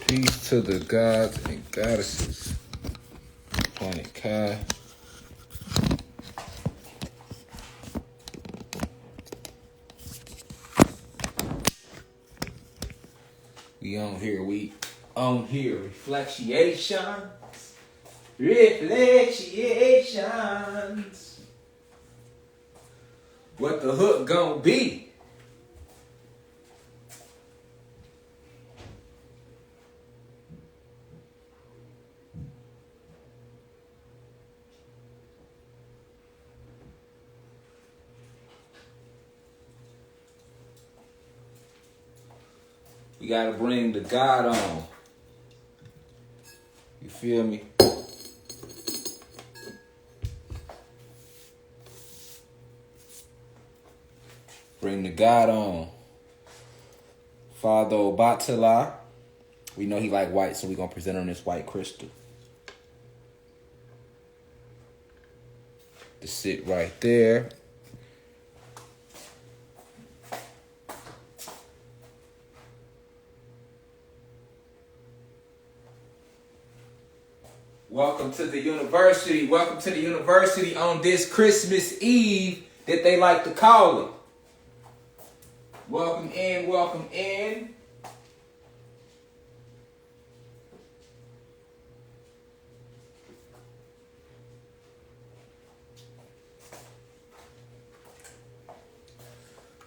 Peace to the gods and goddesses. Planet Kai. We on here. Reflections. What the hook gonna be? We gotta bring the God on. You feel me? Bring the God on. Father Obatala. We know he like white, so we gonna present on this white crystal. To sit right there. Welcome to the university. Welcome to the university on this Christmas Eve that they like to call it. Welcome in, welcome in.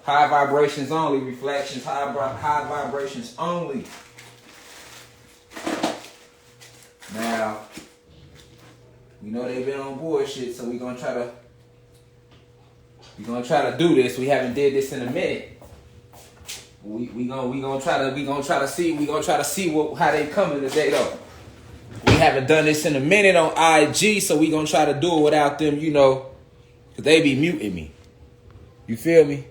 High vibrations only, reflections, high vibrations only. Now, we know they've been on bullshit, so we're gonna try to do this. We haven't did this in a minute. We gonna try to see how they coming today though. We haven't done this in a minute on IG, so we gonna try to do it without them, cause they be muting me. You feel me?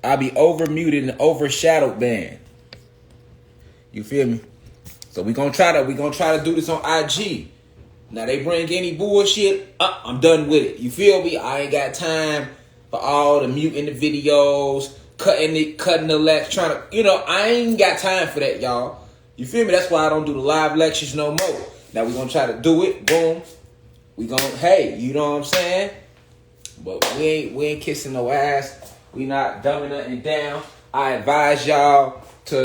I be over muted and overshadowed banned. You feel me? So we gonna try to do this on IG. Now they bring any bullshit, I'm done with it. You feel me? I ain't got time for all the muting the videos, cutting the lecture, I ain't got time for that, y'all. You feel me? That's why I don't do the live lectures no more. Now we gonna try to do it. Boom. We gonna, hey, you know what I'm saying? But we ain't kissing no ass. We not dumbing nothing down. I advise y'all to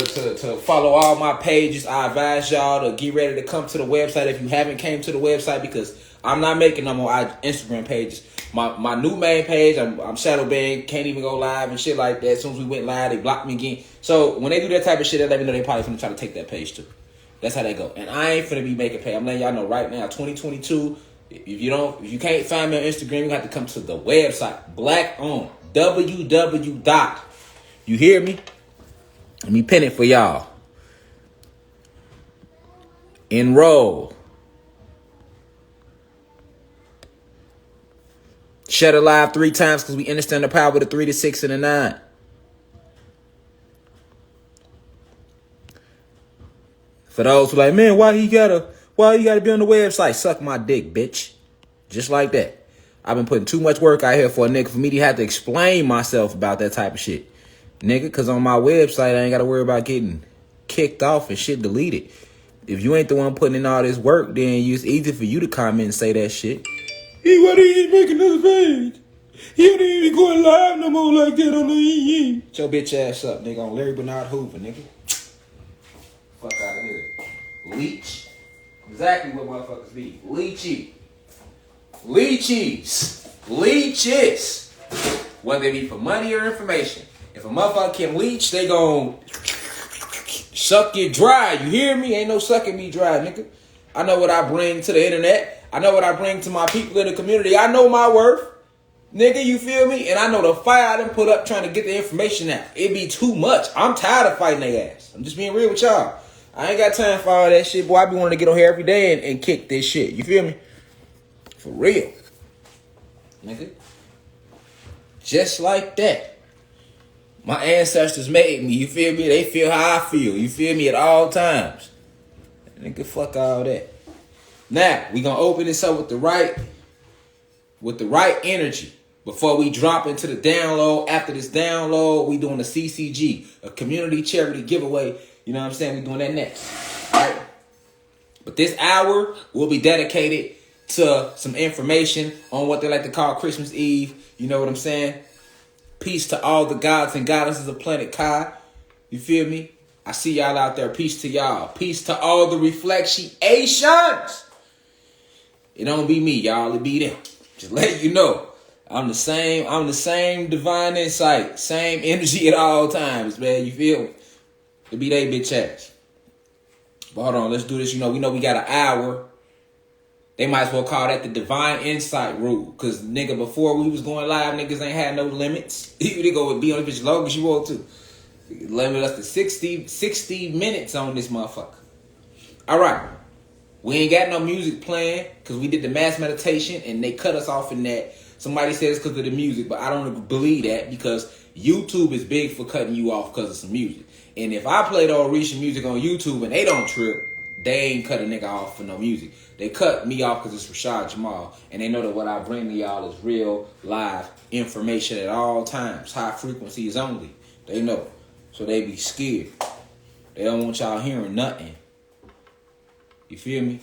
follow all my pages. I advise y'all to get ready to come to the website if you haven't came to the website, because I'm not making no more Instagram pages. My new main page, I'm shadow banned, can't even go live and shit like that. As soon as we went live, they blocked me again. So when they do that type of shit, they let me know they probably finna try to take that page too. That's how they go. And I ain't finna be making pay. I'm letting y'all know right now, 2022. If you can't find me on Instagram, you have to come to the website. Black on www. You hear me? Let me pin it for y'all. Enroll. Shut it live 3 times because we understand the power of the 3, the 6, and the 9. For those who like, man, why you gotta be on the website? Suck my dick, bitch. Just like that. I've been putting too much work out here for a nigga for me to have to explain myself about that type of shit. Nigga, because on my website, I ain't got to worry about getting kicked off and shit deleted. If you ain't the one putting in all this work, then it's easy for you to comment and say that shit. Hey, why did you make another page? You ain't even going live no more like that on the EE. Get your bitch ass up, nigga, on Larry Bernard Hoover, nigga. Fuck out of here. Leech. Exactly what motherfuckers be. Leeches. Leeches. Whether it be for money or information. If a motherfucker can leech, they gon' suck you dry. You hear me? Ain't no sucking me dry, nigga. I know what I bring to the internet. I know what I bring to my people in the community. I know my worth. Nigga, you feel me? And I know the fire I done put up trying to get the information out. It be too much. I'm tired of fighting their ass. I'm just being real with y'all. I ain't got time for all that shit, boy. I be wanting to get on here every day and kick this shit. You feel me? For real. Nigga. Just like that. My ancestors made me, you feel me? They feel how I feel, you feel me, at all times. Nigga, fuck all that. Now, we gonna open this up with the right energy. Before we drop into the download, after this download, we doing a CCG, a community charity giveaway. You know what I'm saying? We doing that next. All right? But this hour will be dedicated to some information on what they like to call Christmas Eve. You know what I'm saying? Peace to all the gods and goddesses of planet Kai. You feel me? I see y'all out there. Peace to y'all. Peace to all the reflections. It don't be me, y'all. It be them. Just let you know. I'm the same divine insight. Same energy at all times, man. You feel me? It be they bitch ass. But hold on, let's do this. We know we got an hour. They might as well call that the divine insight rule. Cause nigga, before we was going live, niggas ain't had no limits. You can go be on the bitch as long as you want to. Limit us to 60 minutes on this motherfucker. All right. We ain't got no music playing because we did the mass meditation and they cut us off in that. Somebody says because of the music, but I don't believe that because YouTube is big for cutting you off because of some music. And if I play the Orisha music on YouTube and they don't trip, they ain't cut a nigga off for no music. They cut me off because it's Rashad Jamal. And they know that what I bring to y'all is real, live information at all times. High frequencies only. They know. So they be scared. They don't want y'all hearing nothing. You feel me?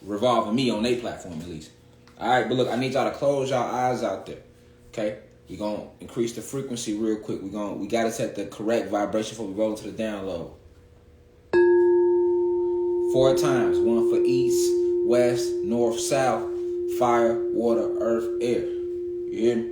Revolving me on their platform at least. Alright, but look, I need y'all to close y'all eyes out there. Okay? We're gonna increase the frequency real quick. We gotta set the correct vibration before we roll to the download. 4 times. 1 for east, west, north, south, fire, water, earth, air. You hear me?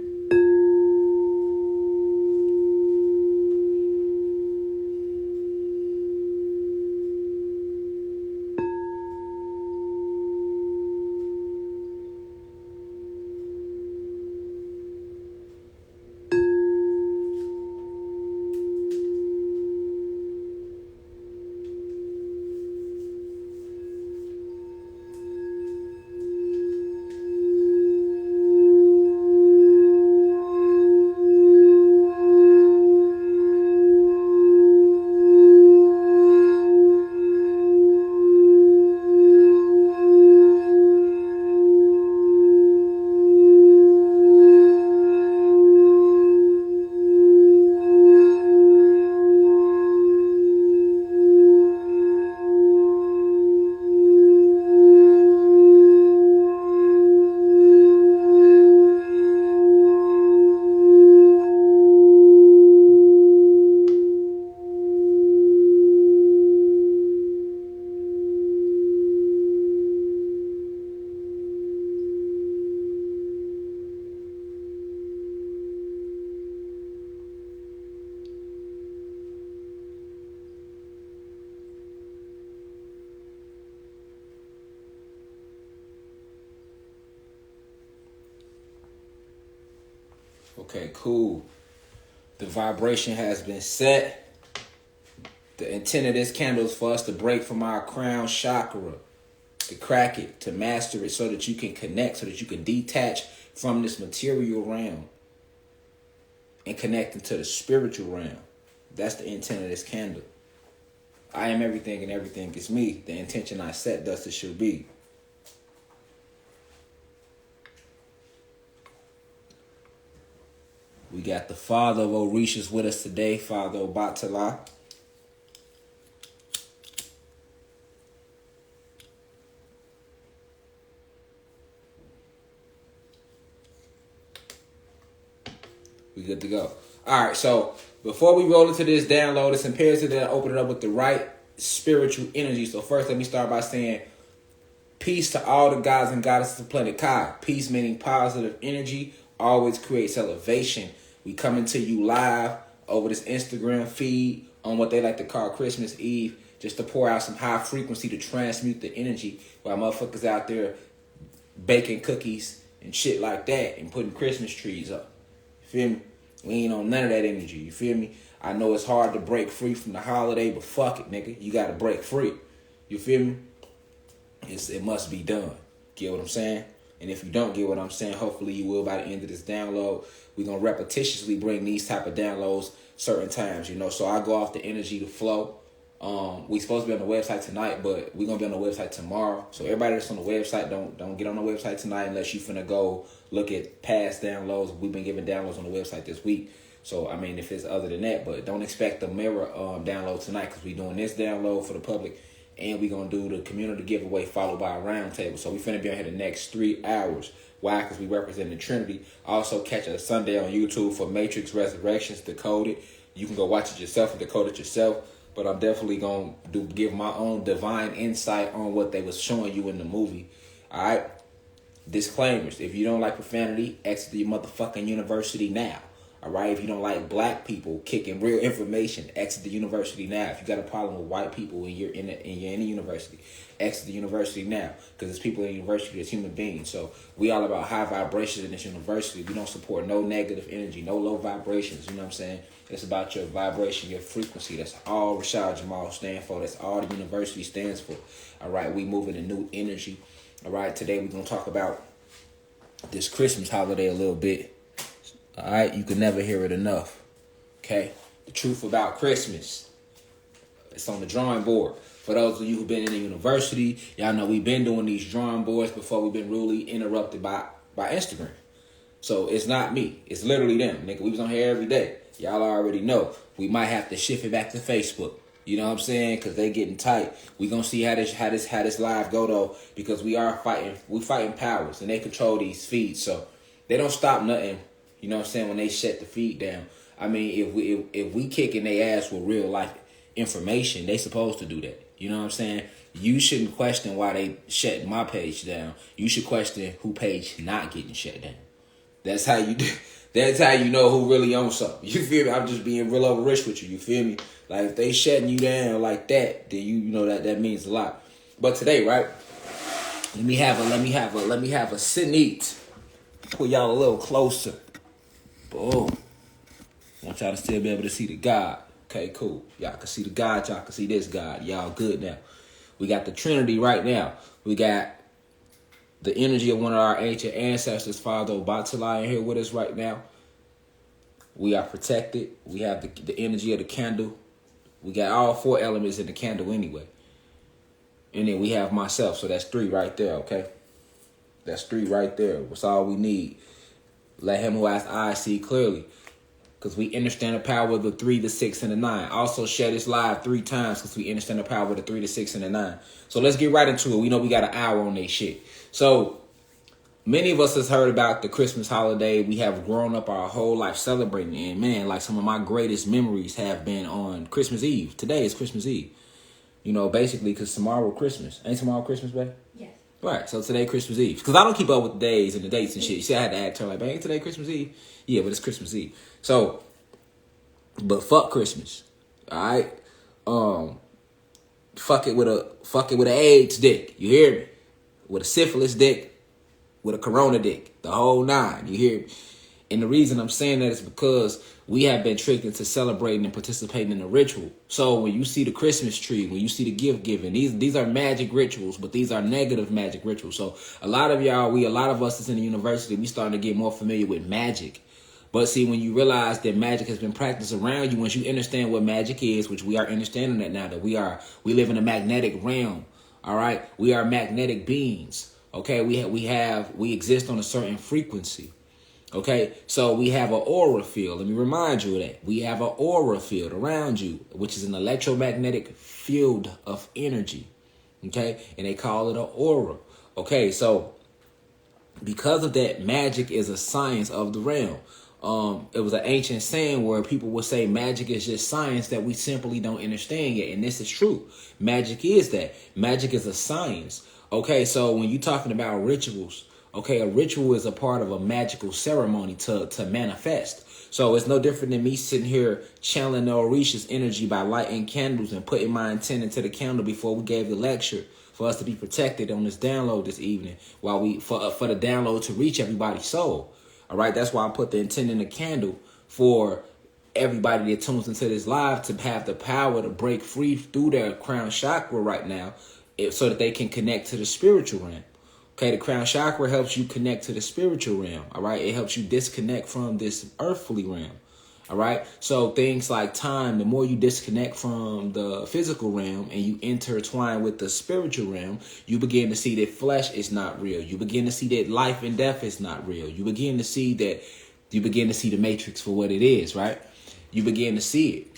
Okay, cool. The vibration has been set. The intent of this candle is for us to break from our crown chakra, to crack it, to master it so that you can connect, so that you can detach from this material realm and connect into the spiritual realm. That's the intent of this candle. I am everything and everything is me. The intention I set, thus it shall be. We got the father of Orishas with us today, Father Obatala. We good to go. All right, so before we roll into this download, it's imperative that I open it up with the right spiritual energy. So first, let me start by saying peace to all the gods and goddesses of planet Kai. Peace meaning positive energy always creates elevation. We coming to you live over this Instagram feed on what they like to call Christmas Eve, just to pour out some high frequency to transmute the energy while motherfuckers out there baking cookies and shit like that and putting Christmas trees up. You feel me? We ain't on none of that energy. You feel me? I know it's hard to break free from the holiday, but fuck it, nigga. You got to break free. You feel me? It must be done. Get what I'm saying? And if you don't get what I'm saying, hopefully you will by the end of this download. We're going to repetitiously bring these type of downloads certain times, you know. So I go off the energy to flow. We supposed to be on the website tonight, but we're going to be on the website tomorrow. So everybody that's on the website, don't get on the website tonight unless you finna go look at past downloads. We've been giving downloads on the website this week. So, I mean, if it's other than that, but don't expect the mirror download tonight because we're doing this download for the public. And we're going to do the community giveaway followed by a round table. So we finna be on here the next 3 hours. Why? Because we represent the Trinity. Also catch us Sunday on YouTube for Matrix Resurrections Decoded. You can go watch it yourself and decode it yourself. But I'm definitely going to give my own divine insight on what they was showing you in the movie. All right? Disclaimers. If you don't like profanity, exit your motherfucking university now. All right? If you don't like black people kicking real information, exit the university now. If you got a problem with white people and you're in a university, exit the university now. Because there's people in the university that's human beings. So we all about high vibrations in this university. We don't support no negative energy, no low vibrations. You know what I'm saying? It's about your vibration, your frequency. That's all Rashad Jamal stands for. That's all the university stands for. All right? We moving a new energy. All right? Today we're going to talk about this Christmas holiday a little bit. All right, you can never hear it enough. Okay, the truth about Christmas. It's on the drawing board. For those of you who've been in the university, y'all know we've been doing these drawing boards before we've been rudely interrupted by Instagram. So it's not me. It's literally them. Nigga, we was on here every day. Y'all already know. We might have to shift it back to Facebook. You know what I'm saying? Because they getting tight. We gonna see how this live go though, because we fighting powers and they control these feeds. So they don't stop nothing. You know what I'm saying? When they shut the feed down. I mean, if we kicking their ass with real life information, they supposed to do that. You know what I'm saying? You shouldn't question why they shut my page down. You should question who page not getting shut down. That's how you do. That's how you know who really owns something. You feel me? I'm just being real over rich with you. You feel me? Like if they shutting you down like that, then you know that means a lot. But today, right? Let me have a sit and eat. Pull y'all a little closer. Boom. I want y'all to still be able to see the God. Okay, cool. Y'all can see the God. Y'all can see this God. Y'all good now. We got the Trinity right now. We got the energy of one of our ancient ancestors, Father Obatala, in here with us right now. We are protected. We have the energy of the candle. We got all 4 elements in the candle anyway. And then we have myself. So that's 3 right there, okay? That's 3 right there. That's all we need. Let him who has eyes see clearly. Because we understand the power of the 3, the 6, and the 9. Also share this live 3 times because we understand the power of the 3, the 6, and the 9. So let's get right into it. We know we got an hour on this shit. So many of us has heard about the Christmas holiday. We have grown up our whole life celebrating. And man, like some of my greatest memories have been on Christmas Eve. Today is Christmas Eve. You know, basically because tomorrow Christmas. Ain't tomorrow Christmas, babe? Yes. Right, so today Christmas Eve. Because I don't keep up with the days and the dates and shit. You see, I had to ask her, like, ain't today Christmas Eve? Yeah, but it's Christmas Eve. So, but fuck Christmas. Alright? Fuck it with an AIDS dick. You hear me? With a syphilis dick. With a corona dick. The whole 9. You hear me? And the reason I'm saying that is because we have been tricked into celebrating and participating in a ritual. So when you see the Christmas tree, when you see the gift giving, these are magic rituals, but these are negative magic rituals. So a lot of us that's in the university, we starting to get more familiar with magic. But see, when you realize that magic has been practiced around you, once you understand what magic is, which we are understanding that now, that we live in a magnetic realm. All right. We are magnetic beings. Okay. We exist on a certain frequency. Okay, so we have an aura field. Let me remind you of that. We have an aura field around you, which is an electromagnetic field of energy. Okay, and they call it an aura. Okay, so because of that, magic is a science of the realm. It was an ancient saying where people would say magic is just science that we simply don't understand yet. And this is true. Magic is that. Magic is a science. Okay, so when you're talking about rituals, okay, a ritual is a part of a magical ceremony to manifest. So it's no different than me sitting here channeling the Orisha's energy by lighting candles and putting my intent into the candle before we gave the lecture for us to be protected on this download this evening while for the download to reach everybody's soul. All right, that's why I put the intent in the candle for everybody that tunes into this live to have the power to break free through their crown chakra right now so that they can connect to the spiritual realm. Okay, the crown chakra helps you connect to the spiritual realm, all right? It helps you disconnect from this earthly realm, all right? So things like time, the more you disconnect from the physical realm and you intertwine with the spiritual realm, you begin to see that flesh is not real. You begin to see that life and death is not real. You begin to see the matrix for what it is, right? You begin to see it.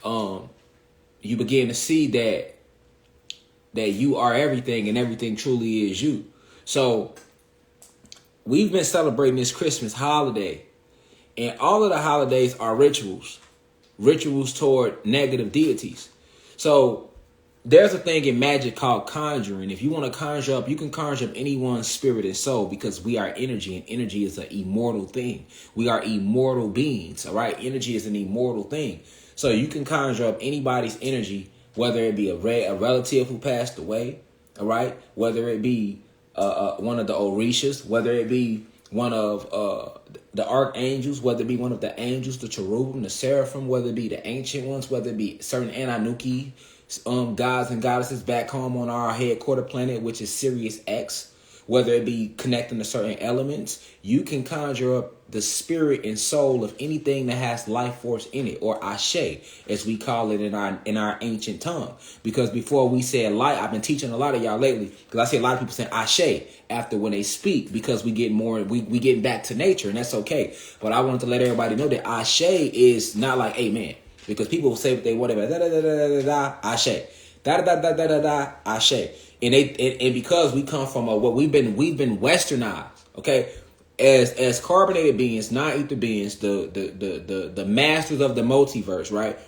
You begin to see that that you are everything and everything truly is you. So we've been celebrating this Christmas holiday, and all of the holidays are rituals toward negative deities. So there's a thing in magic called conjuring. If you want to conjure up, you can conjure up anyone's spirit and soul, because we are energy, and energy is an immortal thing. We are immortal beings, all right? Energy is an immortal thing. So you can conjure up anybody's energy, whether it be a relative who passed away, all right? Whether it be one of the Orishas, whether it be one of the archangels, whether it be one of the angels, the cherubim, the seraphim, whether it be the ancient ones, whether it be certain Anunnaki, gods and goddesses back home on our headquarter planet, which is Sirius X, whether it be connecting to certain elements, you can conjure up the spirit and soul of anything that has life force in it, or ashe, as we call it in our ancient tongue. Because before we said light, I've been teaching a lot of y'all lately, because I see a lot of people saying ashe after when they speak, because we getting back to nature, and that's okay. But I wanted to let everybody know that ashe is not like amen. Because people will say what they want about da da da da da da ashe, da da da da da da ashe, and because we come from what we've been westernized, okay, as carbonated beings, non-ether beings, the masters of the multiverse, right?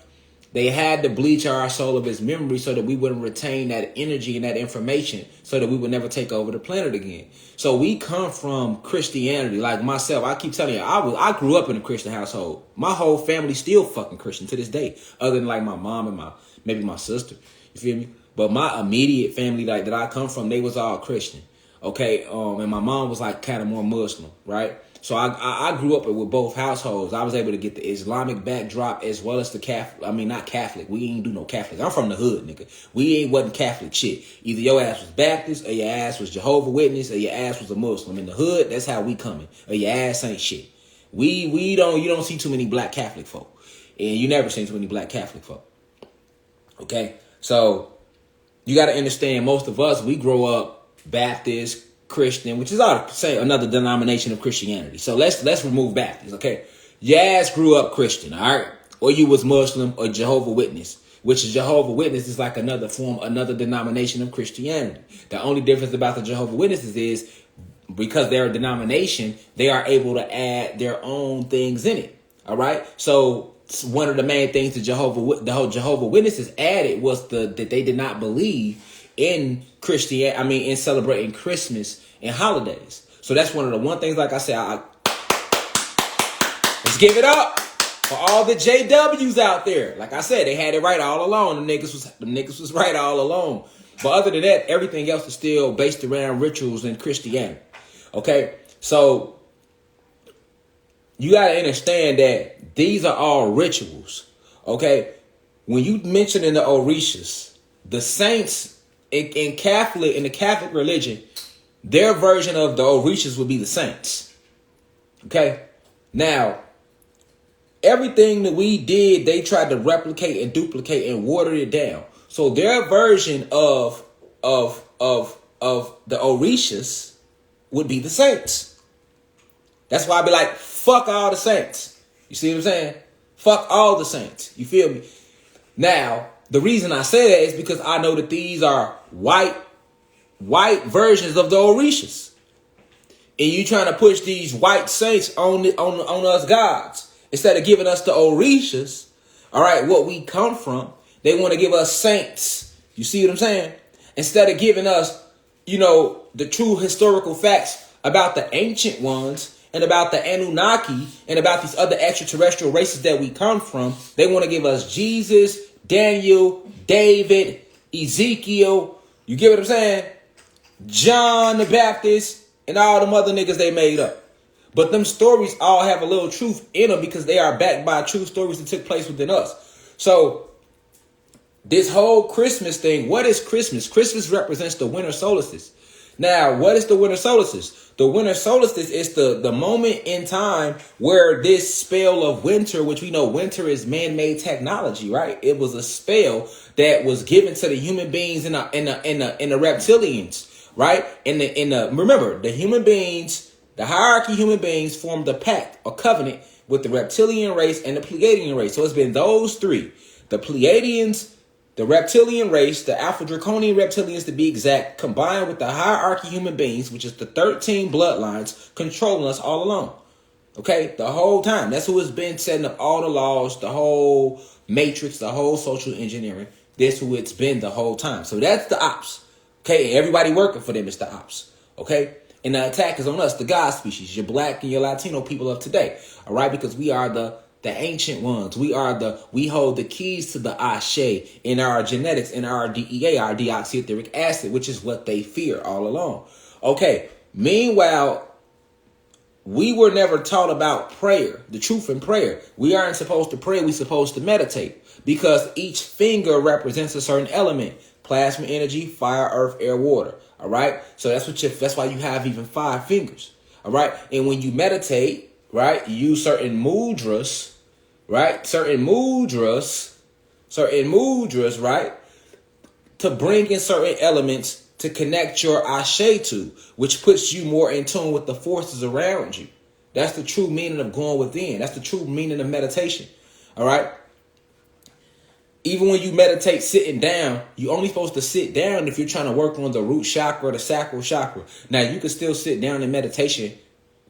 They had to bleach our soul of its memory so that we wouldn't retain that energy and that information, so that we would never take over the planet again. So we come from Christianity. Like myself, I keep telling you, I grew up in a Christian household. My whole family still fucking Christian to this day, other than like my mom and maybe my sister. You feel me? But my immediate family, like that I come from, they was all Christian. Okay, and my mom was like kind of more Muslim, right? So I grew up with both households. I was able to get the Islamic backdrop as well as the Catholic. I mean, not Catholic. We ain't do no Catholic. I'm from the hood, nigga. Wasn't Catholic shit. Either your ass was Baptist, or your ass was Jehovah's Witness, or your ass was a Muslim. In the hood, that's how we coming. Or your ass ain't shit. You don't see too many black Catholic folk. And you never seen too many black Catholic folk. Okay? So you got to understand, most of us, we grow up Baptist, Christian, which is all say another denomination of Christianity. So let's remove Baptist, okay? Your ass grew up Christian, all right? Or you was Muslim or Jehovah's Witness, which is Jehovah's Witness is like another denomination of Christianity. The only difference about the Jehovah's Witnesses is because they're a denomination, they are able to add their own things in it, all right? So one of the main things the Jehovah's Witnesses added was that they did not believe in in celebrating Christmas and holidays. So that's one of the one things, like I said, let's give it up for all the JWs out there. Like I said, they had it right all along. The niggas was right all along. But other than that, everything else is still based around rituals and Christianity. Okay? So you got to understand that these are all rituals. Okay? When you mention in the Orishas, the saints in the Catholic religion, their version of the Orishas would be the saints. Okay? Now, everything that we did, they tried to replicate and duplicate and water it down. So their version of the Orishas would be the saints. That's why I be like, fuck all the saints. You see what I'm saying? Fuck all the saints. You feel me? Now, the reason I say that is because I know that these are white versions of the Orishas. And you trying to push these white saints on us gods. Instead of giving us the Orishas, all right, what we come from, they want to give us saints. You see what I'm saying? Instead of giving us, the true historical facts about the ancient ones and about the Anunnaki and about these other extraterrestrial races that we come from, they want to give us Jesus, Daniel, David, Ezekiel, you get what I'm saying? John the Baptist, and all them other niggas they made up. But them stories all have a little truth in them because they are backed by true stories that took place within us. So this whole Christmas thing, what is Christmas? Christmas represents the winter solstice. Now, what is the winter solstice? The winter solstice is the moment in time where this spell of winter, which we know winter is man-made technology, right? It was a spell that was given to the human beings and the reptilians, right? Remember, the human beings, the hierarchy human beings formed a pact or covenant with the reptilian race and the Pleiadian race. So it's been those three, the Pleiadians, The reptilian race, the Alpha Draconian reptilians to be exact, combined with the hierarchy human beings, which is the 13 bloodlines controlling us all along. Okay, the whole time. That's who has been setting up all the laws, the whole matrix, the whole social engineering. That's who it's been the whole time. So that's the ops. Okay, everybody working for them is the ops. Okay, and the attack is on us, the God species, your black and your Latino people of today. All right, because we are the ancient ones. We hold the keys to the Ashe in our genetics, in our DEA, our deoxyetheric acid, which is what they fear all along. Okay, meanwhile, we were never taught about prayer, the truth in prayer. We aren't supposed to pray. We're supposed to meditate because each finger represents a certain element. Plasma energy, fire, earth, air, water. All right. So that's why you have even 5 fingers. All right. And when you meditate, right, you use certain mudras, right? Certain mudras, right? To bring in certain elements to connect your Ashe to, which puts you more in tune with the forces around you. That's the true meaning of going within. That's the true meaning of meditation. All right. Even when you meditate sitting down, you're only supposed to sit down if you're trying to work on the root chakra, the sacral chakra. Now, you can still sit down in meditation,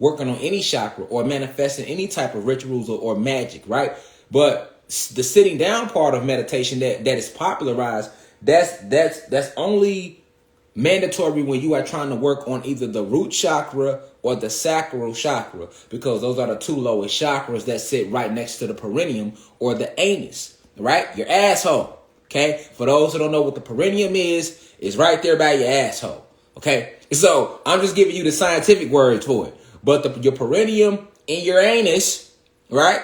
working on any chakra or manifesting any type of rituals or magic, right? But the sitting down part of meditation that is popularized, that's only mandatory when you are trying to work on either the root chakra or the sacral chakra, because those are the 2 lowest chakras that sit right next to the perineum or the anus, right? Your asshole. Okay. For those who don't know what the perineum is, it's right there by your asshole. Okay. So I'm just giving you the scientific words for it. But your perineum and your anus, right?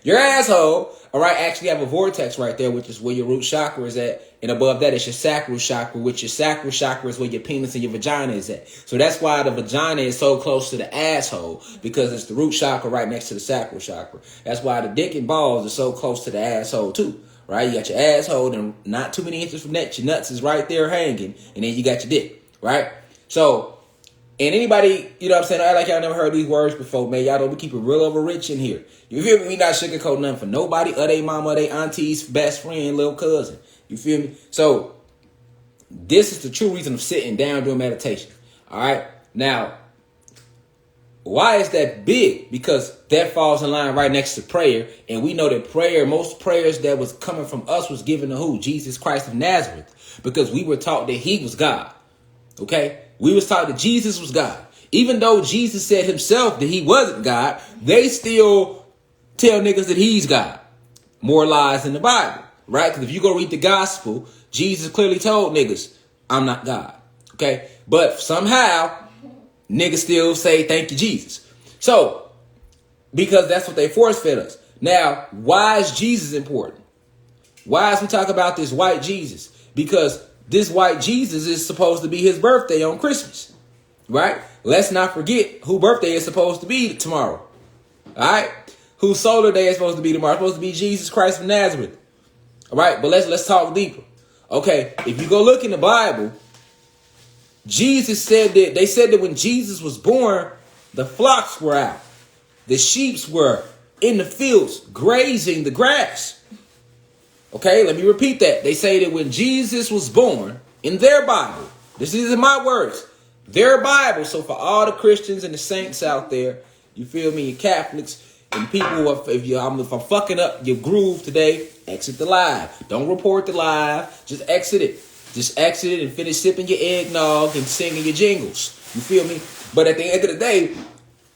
Your asshole, all right, actually have a vortex right there, which is where your root chakra is at. And above that is your sacral chakra, which your sacral chakra is where your penis and your vagina is at. So that's why the vagina is so close to the asshole, because it's the root chakra right next to the sacral chakra. That's why the dick and balls are so close to the asshole too, right? You got your asshole, and not too many inches from that, your nuts is right there hanging, and then you got your dick, right? So, and anybody, you know what I'm saying, I like y'all never heard these words before, man. Y'all don't keep it real over rich in here. You feel me? We not sugarcoating nothing for nobody, or they mama, or they auntie's best friend, little cousin. You feel me? So this is the true reason of sitting down doing meditation. All right. Now, why is that big? Because that falls in line right next to prayer. And we know that prayer, most prayers that was coming from us was given to who? Jesus Christ of Nazareth. Because we were taught that he was God. Okay. We was taught that Jesus was God. Even though Jesus said himself that he wasn't God, they still tell niggas that he's God. More lies in the Bible. Right? Because if you go read the gospel, Jesus clearly told niggas, I'm not God. Okay? But somehow, niggas still say, thank you, Jesus. So, because that's what they force fed us. Now, why is Jesus important? Why is we talk about this white Jesus? Because this white Jesus is supposed to be his birthday on Christmas. Right? Let's not forget whose birthday is supposed to be tomorrow. All right? Whose solar day is supposed to be tomorrow. It's supposed to be Jesus Christ of Nazareth. All right, but let's talk deeper. Okay, if you go look in the Bible, Jesus said that they said that when Jesus was born, the flocks were out. The sheep were in the fields grazing the grass. Okay, let me repeat that. They say that when Jesus was born, in their Bible, this is in my words, their Bible. So for all the Christians and the saints out there, you feel me, you Catholics, and people, if I'm fucking up your groove today, exit the live. Don't report the live. Just exit it. Just exit it and finish sipping your eggnog and singing your jingles. You feel me? But at the end of the day,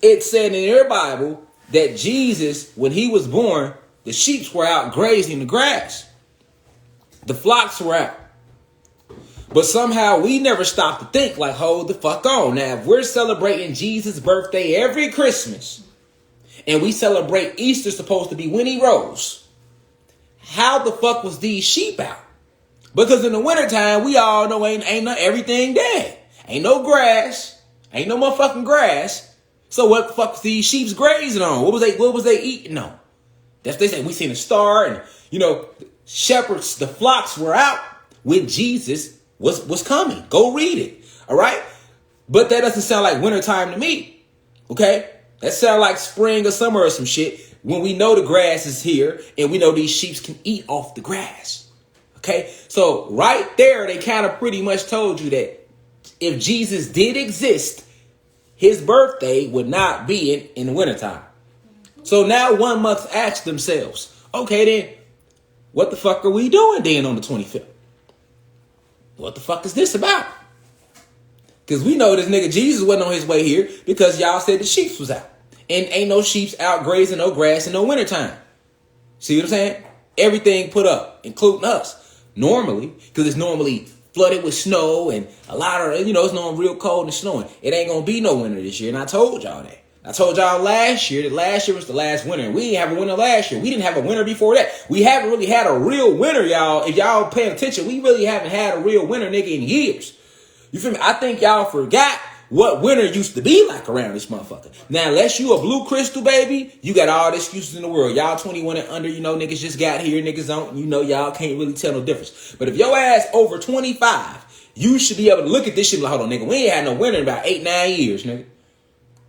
it said in their Bible that Jesus, when he was born, the sheep were out grazing the grass. The flocks were out. But somehow we never stopped to think like, hold the fuck on. Now, if we're celebrating Jesus' birthday every Christmas, and we celebrate Easter supposed to be when he rose, how the fuck was these sheep out? Because in the wintertime, we all know ain't no everything dead. Ain't no grass. Ain't no motherfucking grass. So what the fuck was these sheep's grazing on? What was they eating on? That's they say we seen a star, and you know, shepherds, the flocks were out when Jesus was coming. Go read it. All right. But that doesn't sound like wintertime to me. Okay. That sounds like spring or summer or some shit when we know the grass is here and we know these sheep can eat off the grass. Okay, so right there, they kind of pretty much told you that if Jesus did exist, his birthday would not be in the wintertime. So now one must ask themselves, okay then, what the fuck are we doing then on the 25th? What the fuck is this about? Because we know this nigga Jesus wasn't on his way here because y'all said the sheep was out. And ain't no sheep's out grazing no grass in no wintertime. See what I'm saying? Everything put up, including us. Normally, because it's normally flooded with snow and a lot of, it's normally real cold and snowing. It ain't going to be no winter this year. And I told y'all that. I told y'all last year that last year was the last winter. We didn't have a winter last year. We didn't have a winter before that. We haven't really had a real winter, y'all. If y'all paying attention, we really haven't had a real winter, nigga, in years. You feel me? I think y'all forgot what winter used to be like around this motherfucker. Now, unless you a blue crystal, baby, you got all the excuses in the world. Y'all 21 and under, niggas just got here. Niggas don't, y'all can't really tell no difference. But if your ass over 25, you should be able to look at this shit like, hold on, nigga, we ain't had no winter in about 8-9 years, nigga.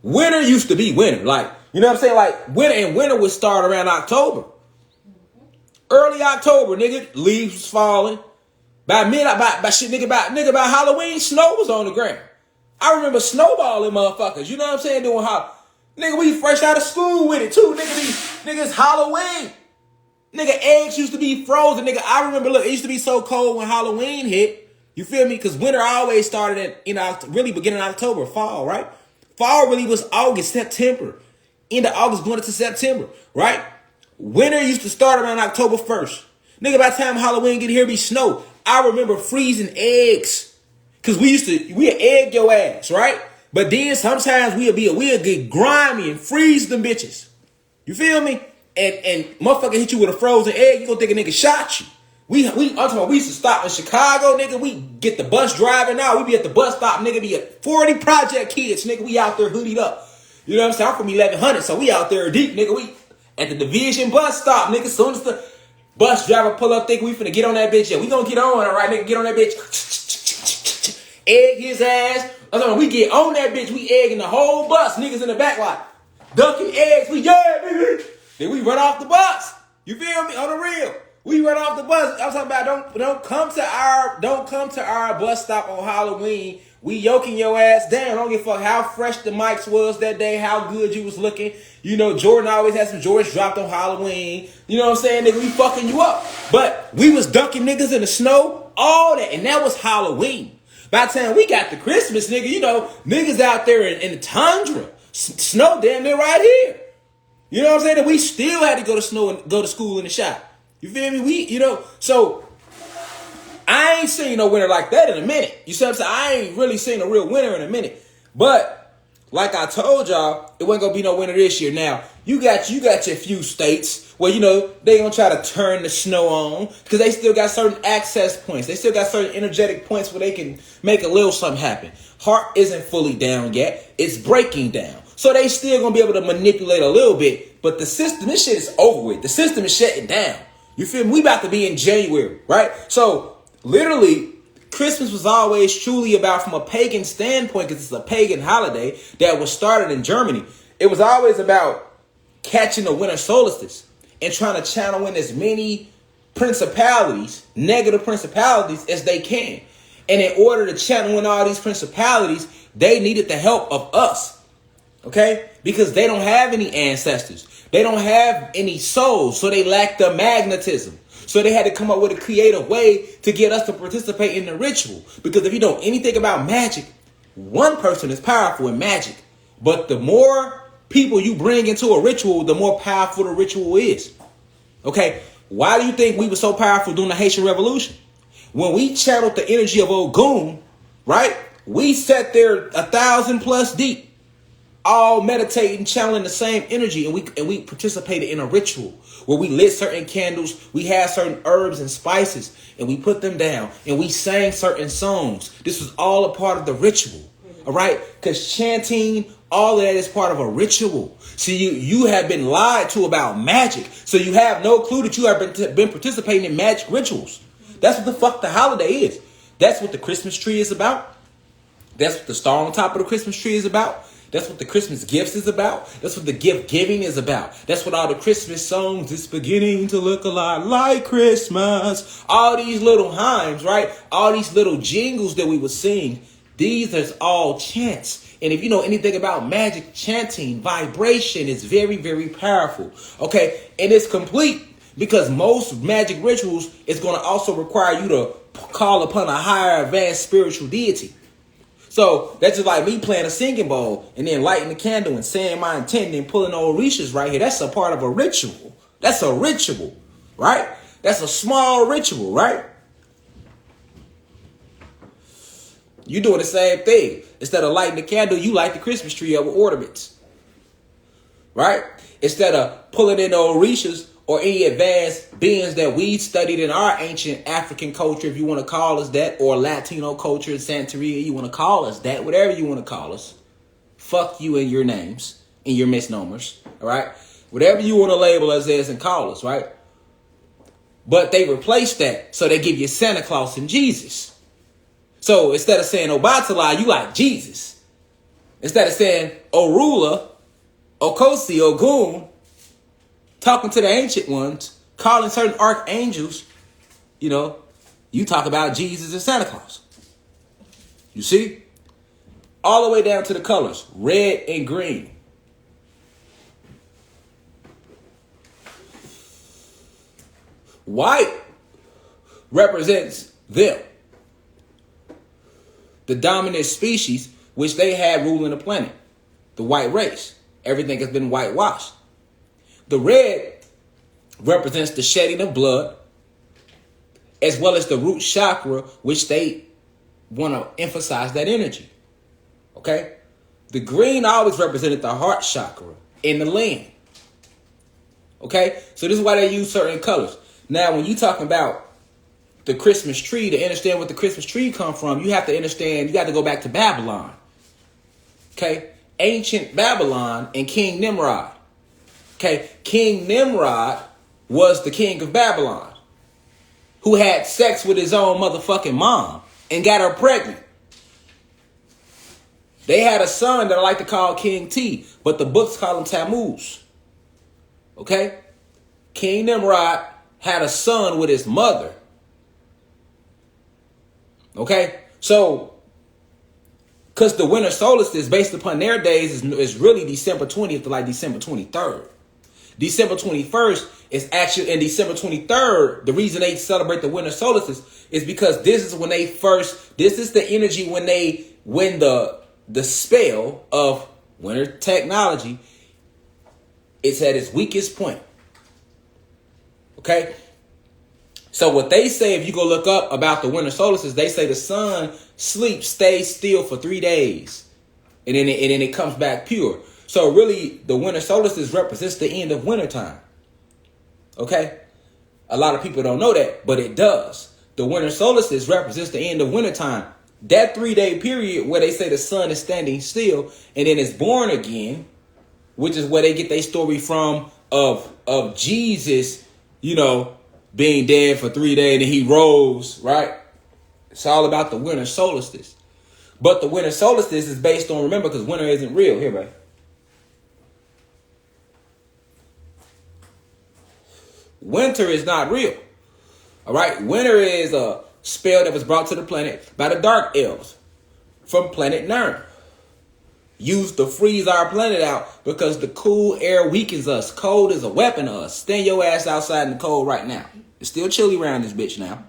Winter used to be winter. Like, you know what I'm saying? Like, winter would start around October. Early October, nigga, leaves was falling. By Halloween, snow was on the ground. I remember snowballing motherfuckers. You know what I'm saying? Doing nigga, we fresh out of school with it too. Niggas Halloween. Nigga, eggs used to be frozen. Nigga, I remember, look, it used to be so cold when Halloween hit. You feel me? Because winter always started really beginning of October, fall, right? Fall really was August, September. End of August going into September, right? Winter used to start around October 1st. Nigga, by the time Halloween get here, be snow. I remember freezing eggs. Cause we'd egg your ass, right? But then sometimes we'd get grimy and freeze them bitches. You feel me? And motherfucker hit you with a frozen egg, you gonna think a nigga shot you. I'm talking about, we used to stop in Chicago, nigga. We get the bus driving out. We be at the bus stop, nigga. Be at 40 project kids, nigga. We out there hoodied up. You know what I'm saying? I'm from 1100, so we out there deep, nigga. We at the division bus stop, nigga. Soon as the bus driver pull up, think we finna get on that bitch. Yeah, we gonna get on, all right, nigga. Get on that bitch. Egg his ass. I'm talking about, we get on that bitch. We egging the whole bus. Niggas in the back like dunking eggs. Nigga. Then we run off the bus. You feel me? On the real. We run off the bus. I'm talking about don't come to our bus stop on Halloween. We yoking your ass down. Don't give a fuck how fresh the mics was that day, how good you was looking. Jordan always had some George dropped on Halloween. You know what I'm saying, nigga? We fucking you up. But we was dunking niggas in the snow, all that, and that was Halloween. By the time we got to Christmas, nigga, niggas out there in the tundra, snow damn near right here. You know what I'm saying? That we still had to go to school in the shop. You feel me? So I ain't seen no winter like that in a minute. You see what I'm saying? I ain't really seen a real winter in a minute. But like I told y'all, it wasn't gonna be no winter this year. Now, you got your few states where, they gonna try to turn the snow on because they still got certain access points. They still got certain energetic points where they can make a little something happen. Heart isn't fully down yet. It's breaking down. So they still gonna be able to manipulate a little bit. But the system, this shit is over with. The system is shutting down. You feel me? We about to be in January, right? So literally, Christmas was always truly about, from a pagan standpoint, because it's a pagan holiday that was started in Germany. It was always about catching the winter solstice and trying to channel in as many principalities, negative principalities, as they can. And in order to channel in all these principalities, they needed the help of us. Okay? Because they don't have any ancestors. They don't have any souls. So they lack the magnetism. So they had to come up with a creative way to get us to participate in the ritual. Because if you know anything about magic, one person is powerful in magic. But the more people you bring into a ritual, the more powerful the ritual is. Okay? Why do you think we were so powerful during the Haitian Revolution? When we channeled the energy of Ogun, right? We sat there 1,000+ deep, all meditating, channeling the same energy, and we participated in a ritual where we lit certain candles, we had certain herbs and spices, and we put them down, and we sang certain songs. This was all a part of the ritual, all right? Because chanting, all of that is part of a ritual. See, you have been lied to about magic, so you have no clue that you have been participating in magic rituals. That's what the fuck the holiday is. That's what the Christmas tree is about. That's what the star on top of the Christmas tree is about. That's what the Christmas gifts is about. That's what the gift giving is about. That's what all the Christmas songs, it's beginning to look a lot like Christmas. All these little hymns, right? All these little jingles that we would sing. These are all chants. And if you know anything about magic, chanting, vibration is very, very powerful. Okay. And it's complete because most magic rituals is going to also require you to call upon a higher advanced spiritual deity. So that's just like me playing a singing bowl and then lighting the candle and saying my intent and pulling Orishas right here. That's a part of a ritual. That's a ritual, right? That's a small ritual, right? You doing the same thing. Instead of lighting the candle, you light the Christmas tree up with ornaments, right? Instead of pulling in the Orishas or any advanced beings that we studied in our ancient African culture, if you want to call us that, or Latino culture, Santeria, you want to call us that, whatever you want to call us. Fuck you and your names and your misnomers, all right? Whatever you want to label us as and call us, right? But they replaced that, so they give you Santa Claus and Jesus. So instead of saying Obatala, you like Jesus. Instead of saying Orula, Okosi, Ogun, talking to the ancient ones, calling certain archangels, you know, you talk about Jesus and Santa Claus. You see? All the way down to the colors, red and green. White represents them, the dominant species which they had ruling the planet, the white race. Everything has been whitewashed. The red represents the shedding of blood, as well as the root chakra, which they want to emphasize that energy. Okay? The green always represented the heart chakra in the land. Okay? So this is why they use certain colors. Now, when you're talking about the Christmas tree, to understand what the Christmas tree come from, you have to understand, you got to go back to Babylon. Okay? Ancient Babylon and King Nimrod. Okay, King Nimrod was the king of Babylon who had sex with his own motherfucking mom and got her pregnant. They had a son that I like to call King T, but the books call him Tammuz. Okay? King Nimrod had a son with his mother. Okay? So, because the winter solstice, based upon their days, is really December 20th to like December 23rd. December 21st is actually, and December 23rd, the reason they celebrate the winter solstice is because this is when they first, this is the energy when the spell of winter technology, it's at its weakest point. Okay? So what they say, if you go look up about the winter solstice, they say the sun stays still for 3 days. And then it comes back pure. So really, the winter solstice represents the end of wintertime. Okay? A lot of people don't know that, but it does. The winter solstice represents the end of wintertime. That 3-day period where they say the sun is standing still and then it's born again, which is where they get their story from of Jesus, you know, being dead for 3 days and he rose, right? It's all about the winter solstice. But the winter solstice is based on, remember, because winter isn't real. Here, right? Winter is not real. All right. Winter is a spell that was brought to the planet by the dark elves from planet Nern. Used to freeze our planet out because the cool air weakens us. Cold is a weapon to us. Stand your ass outside in the cold right now. It's still chilly around this bitch now.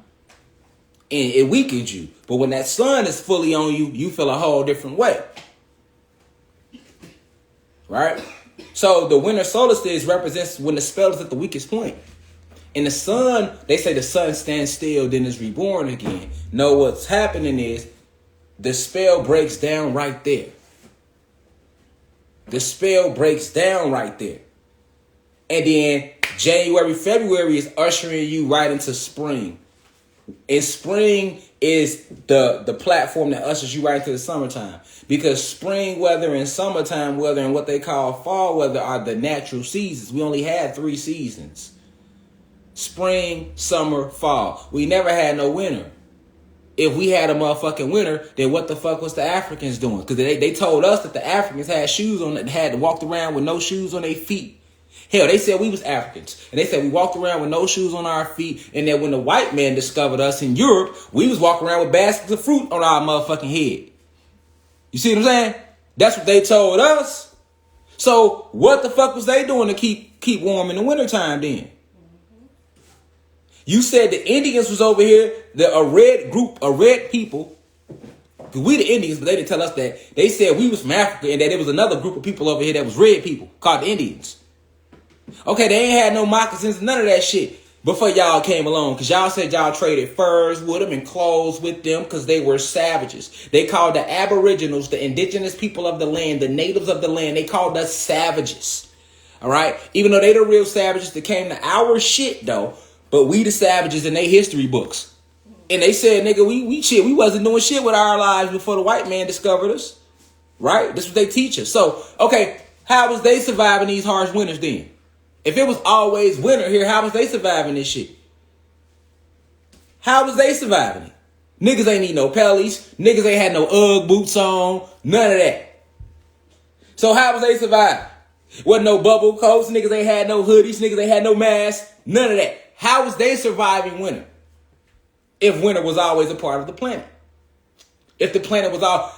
And it weakens you. But when that sun is fully on you, you feel a whole different way. Right? So the winter solstice represents when the spell is at the weakest point. And the sun, they say the sun stands still, then is reborn again. No, what's happening is the spell breaks down right there. The spell breaks down right there. And then January, February is ushering you right into spring. And spring is the platform that ushers you right into the summertime. Because spring weather and summertime weather and what they call fall weather are the natural seasons. We only had 3 seasons. Spring, summer, fall. We never had no winter. if we had a motherfucking winter, then what the fuck was the Africans doing? Because they told us that the Africans had shoes on, and had walked around with no shoes on their feet. Hell, they said we was Africans. And they said we walked around with no shoes on our feet. And that when the white man discovered us in Europe, we was walking around with baskets of fruit on our motherfucking head. You see what I'm saying? That's what they told us. So what the fuck was they doing to keep warm in the wintertime then? You said the Indians was over here, a red people. Because we the Indians, but they didn't tell us that. They said we was from Africa and that there was another group of people over here that was red people called the Indians. Okay, they ain't had no moccasins, none of that shit before y'all came along. Because y'all said y'all traded furs with them and clothes with them because they were savages. They called the aboriginals, the indigenous people of the land, the natives of the land, they called us savages. All right? Even though they the real savages that came to our shit, though. But we the savages in their history books. And they said, nigga, we wasn't doing shit with our lives before the white man discovered us. Right? That's what they teach us. So, okay, how was they surviving these harsh winters then? If it was always winter here, how was they surviving this shit? How was they surviving it? Niggas ain't need no pellies. Niggas ain't had no Ugg boots on. None of that. So how was they surviving? Wasn't no bubble coats. Niggas ain't had no hoodies. Niggas ain't had no masks. None of that. How was they surviving winter? If winter was always a part of the planet. If the planet was all...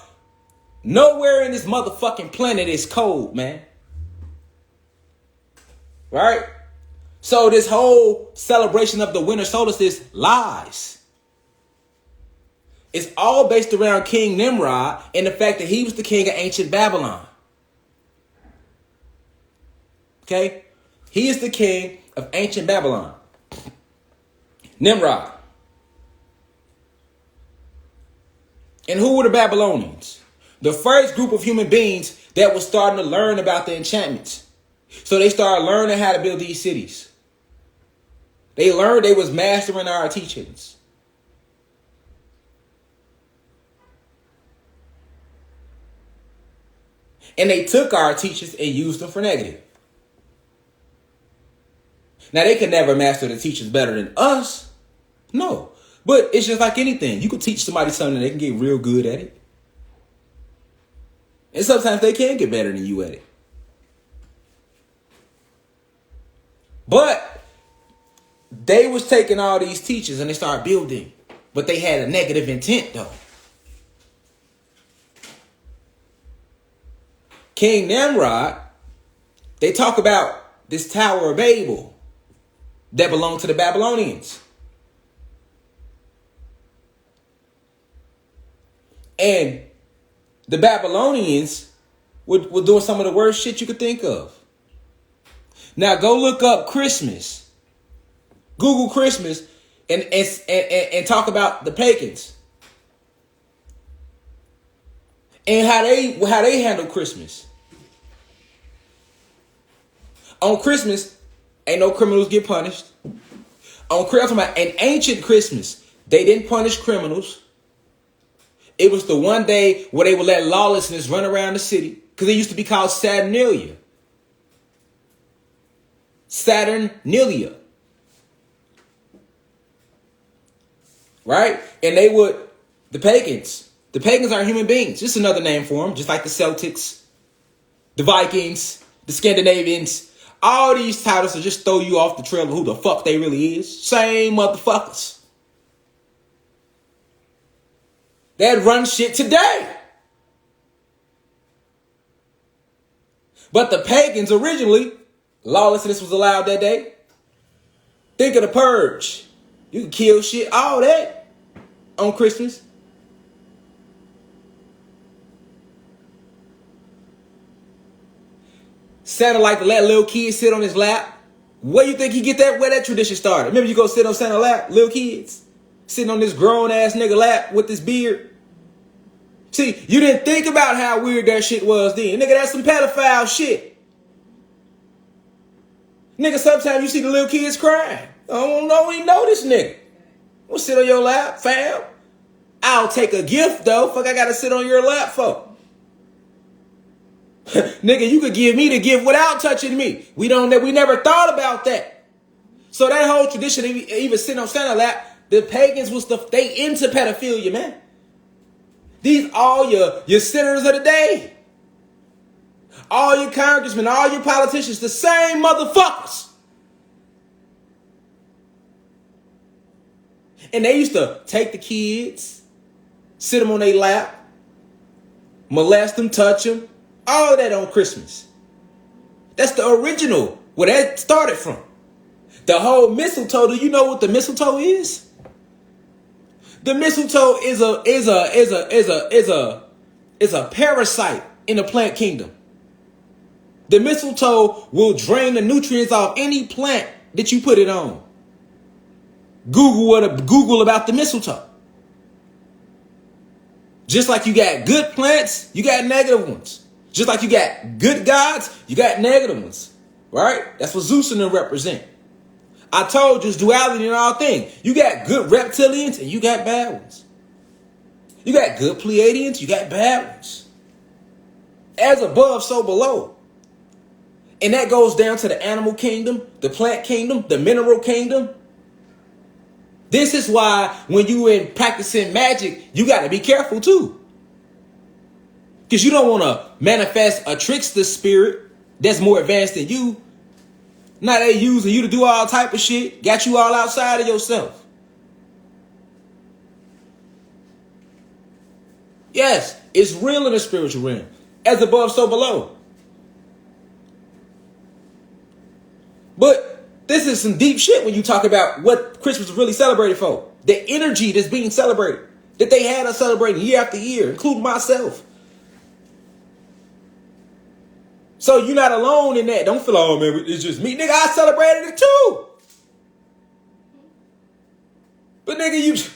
Nowhere in this motherfucking planet is cold, man. Right? So this whole celebration of the winter solstice lies. It's all based around King Nimrod and the fact that he was the king of ancient Babylon. Okay? He is the king of ancient Babylon. Nimrod. And who were the Babylonians? The first group of human beings that was starting to learn about the enchantments. So they started learning how to build these cities. They learned they was mastering our teachings. And they took our teachings and used them for negative. Now, they could never master the teachings better than us. No. But it's just like anything. You could teach somebody something and they can get real good at it. And sometimes they can get better than you at it. But they was taking all these teachers and they started building. But they had a negative intent, though. King Nimrod, they talk about this Tower of Babel that belonged to the Babylonians. And the Babylonians were doing some of the worst shit you could think of. Now go look up Christmas. Google Christmas and talk about the pagans. And how they handle Christmas. On Christmas, ain't no criminals get punished. I'm talking about an ancient Christmas, they didn't punish criminals. It was the one day where they would let lawlessness run around the city. Because it used to be called Saturnalia. Saturnalia. Right? And they would, the pagans aren't human beings. Just another name for them. Just like the Celtics, the Vikings, the Scandinavians. All these titles will just throw you off the trail of who the fuck they really is. Same motherfuckers. They'd run shit today. But the pagans originally, lawlessness was allowed that day. Think of the purge. You can kill shit, all that on Christmas. Santa like to let little kids sit on his lap. Where you think he get that? Where that tradition started? Remember you go sit on Santa's lap, little kids sitting on this grown ass nigga lap with this beard. See, you didn't think about how weird that shit was then. Nigga, that's some pedophile shit. Nigga, sometimes you see the little kids crying. I don't even know this nigga. We'll sit on your lap, fam. I'll take a gift, though. Fuck, I gotta sit on your lap for. Nigga, you could give me the gift without touching me. We never thought about that. So that whole tradition of even sitting on Santa's lap, The pagans was they into pedophilia, man. These all your senators of the day. All your congressmen, all your politicians, the same motherfuckers. And they used to take the kids, sit them on their lap, molest them, touch them, all that on Christmas. That's the original, where that started from. The whole mistletoe, do you know what the mistletoe is? The mistletoe is a parasite in the plant kingdom. The mistletoe will drain the nutrients off any plant that you put it on. Google about the mistletoe. Just like you got good plants, you got negative ones. Just like you got good gods, you got negative ones. Right? That's what Zeus and them represent. I told you it's duality in all things. You got good reptilians and you got bad ones. You got good Pleiadians, you got bad ones. As above, so below. And that goes down to the animal kingdom, the plant kingdom, the mineral kingdom. This is why when you in practicing magic, you got to be careful too. Because you don't want to manifest a trickster spirit that's more advanced than you. Now they using you to do all type of shit. Got you all outside of yourself. Yes, it's real in the spiritual realm. As above, so below. But this is some deep shit when you talk about what Christmas was really celebrated for. The energy that's being celebrated. That they had us celebrating year after year, including myself. So you're not alone in that. Don't feel, oh man, it's just me. Nigga, I celebrated it too. But nigga,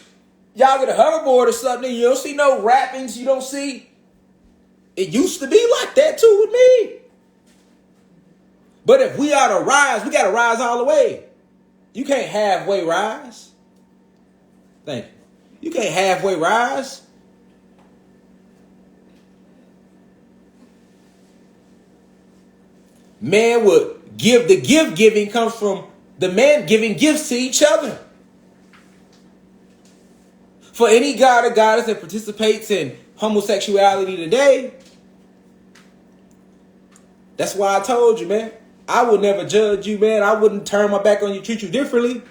y'all get a hoverboard or something, you don't see no wrappings, you don't see. It used to be like that too with me. But if we are to rise, we got to rise all the way. You can't halfway rise. Thank you. You can't halfway rise. Man would give, the gift giving comes from the man giving gifts to each other. For any god or goddess that participates in homosexuality today, that's why I told you, man. I would never judge you, man. I wouldn't turn my back on you, treat you differently.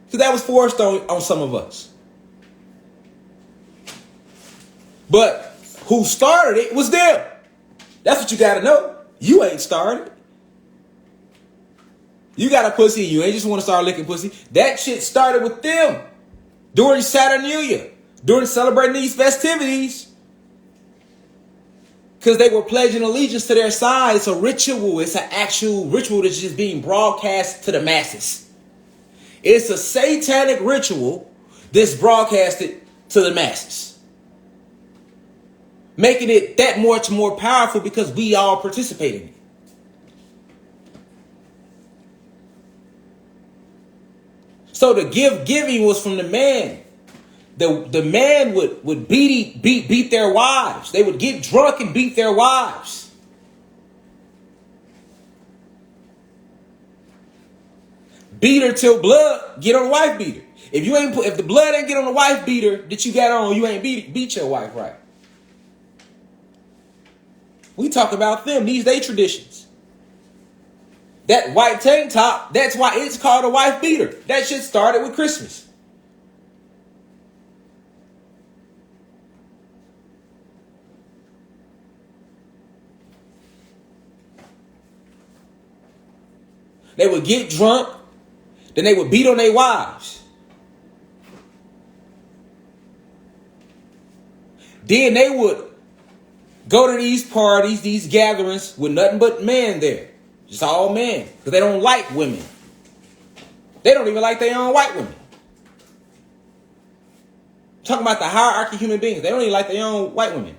Because that was forced on some of us. But who started it was them. That's what you got to know. You ain't started. You got a pussy. You ain't just want to start licking pussy. That shit started with them. During Saturnalia. During celebrating these festivities. Because they were pledging allegiance to their side. It's a ritual. It's an actual ritual that's just being broadcast to the masses. It's a satanic ritual that's broadcasted to the masses. Making it that much more powerful because we all participate in it. So the giving was from the man. The man would beat their wives. They would get drunk and beat their wives. Beat her till blood get on the wife beater. If the blood ain't get on the wife beater that you got on, you ain't beat your wife right. We talk about them. These they traditions. That white tank top, that's why it's called a wife beater. That shit started with Christmas. They would get drunk, then they would beat on their wives. Then they would go to these parties, these gatherings with nothing but men there. Just all men. Because they don't like women. They don't even like their own white women. I'm talking about the hierarchy of human beings. They don't even like their own white women.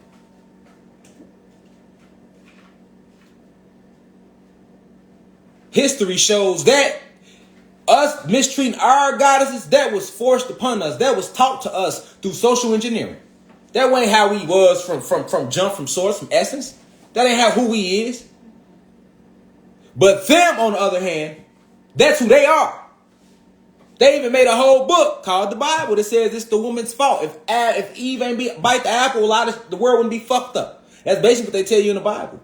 History shows that us mistreating our goddesses, that was forced upon us. That was taught to us through social engineering. That ain't how we was from jump, from source, from essence. That ain't how who we is. But them, on the other hand, that's who they are. They even made a whole book called the Bible that says it's the woman's fault. If Eve ain't bite the apple, the world wouldn't be fucked up. That's basically what they tell you in the Bible.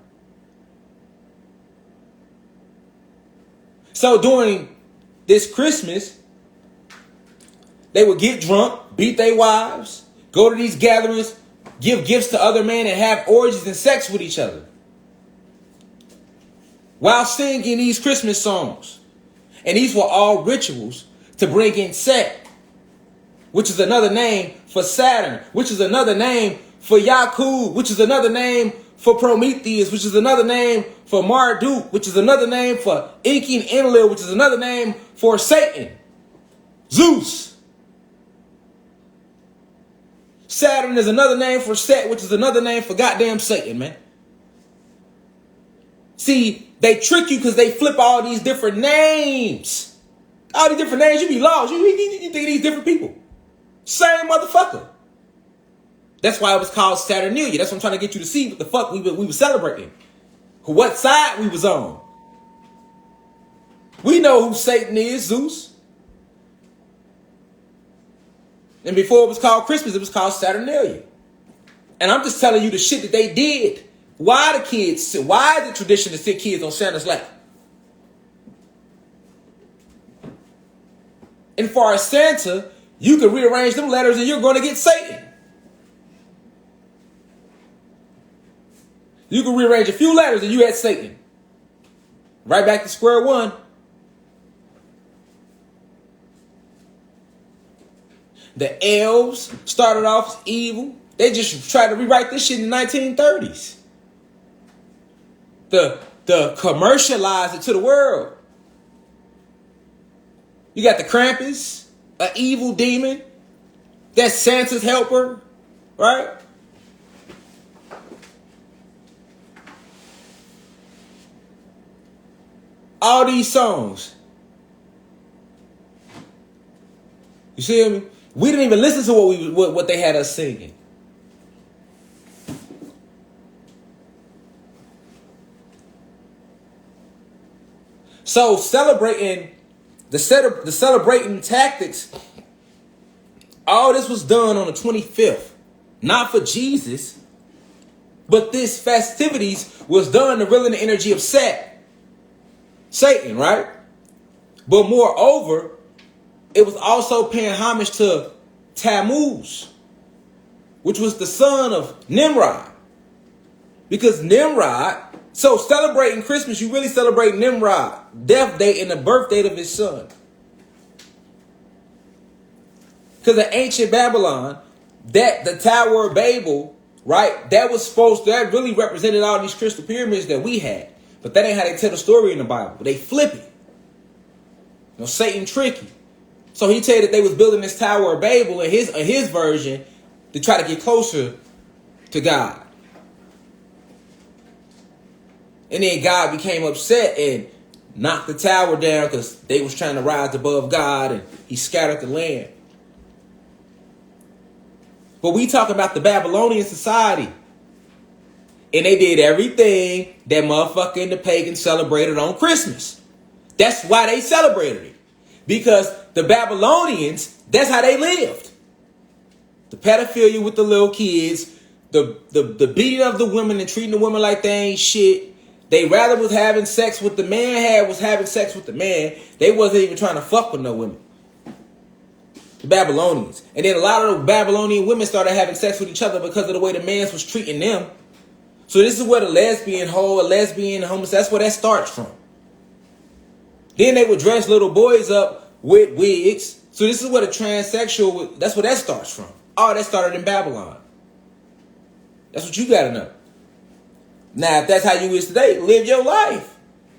So during this Christmas, they would get drunk, beat their wives, go to these gatherings, give gifts to other men, and have orgies and sex with each other while singing these Christmas songs. And these were all rituals to bring in Set, which is another name for Saturn, which is another name for Yakub, which is another name for Prometheus, which is another name for Marduk, which is another name for Enki and Enlil, which is another name for Satan, Zeus. Saturn is another name for Set, which is another name for goddamn Satan, man. See, they trick you because they flip all these different names. All these different names, you be lost. You think these different people. Same motherfucker. That's why it was called Saturnalia. That's what I'm trying to get you to see what the fuck we were celebrating. What side we was on. We know who Satan is, Zeus. And before it was called Christmas, it was called Saturnalia. And I'm just telling you the shit that they did. Why the tradition to sit kids on Santa's lap? And for Santa, you can rearrange them letters and you're going to get Satan. You can rearrange a few letters and you had Satan. Right back to square one. The elves started off as evil. They just tried to rewrite this shit in the 1930s. The commercialized it to the world. You got the Krampus, an evil demon. That's Santa's helper, right? All these songs. You see me? We didn't even listen to what they had us singing. So celebrating the celebrating tactics, all this was done on the 25th. Not for Jesus, but this festivities was done to reel in the energy of Satan, right? But moreover, it was also paying homage to Tammuz, which was the son of Nimrod. Because Nimrod, so celebrating Christmas, you really celebrate Nimrod, death date and the birth date of his son. Because in ancient Babylon, that the Tower of Babel, right, that really represented all these crystal pyramids that we had. But that ain't how they tell the story in the Bible. They flip it. You know, Satan tricky. So he tell you that they was building this Tower of Babel in his version to try to get closer to God. And then God became upset and knocked the tower down because they was trying to rise above God, and he scattered the land. But we talk about the Babylonian society. And they did everything that motherfucker and the pagans celebrated on Christmas. That's why they celebrated it. Because the Babylonians, that's how they lived. The pedophilia with the little kids, the beating of the women and treating the women like they ain't shit. They rather was having sex with the man was having sex with the man. They wasn't even trying to fuck with no women. The Babylonians. And then a lot of the Babylonian women started having sex with each other because of the way the man was treating them. So this is where the lesbian, homosexual, that's where that starts from. Then they would dress little boys up with wigs. So this is where the transsexual, that's where that starts from. Oh, that started in Babylon. That's what you gotta know. Now, if that's how you is today, live your life.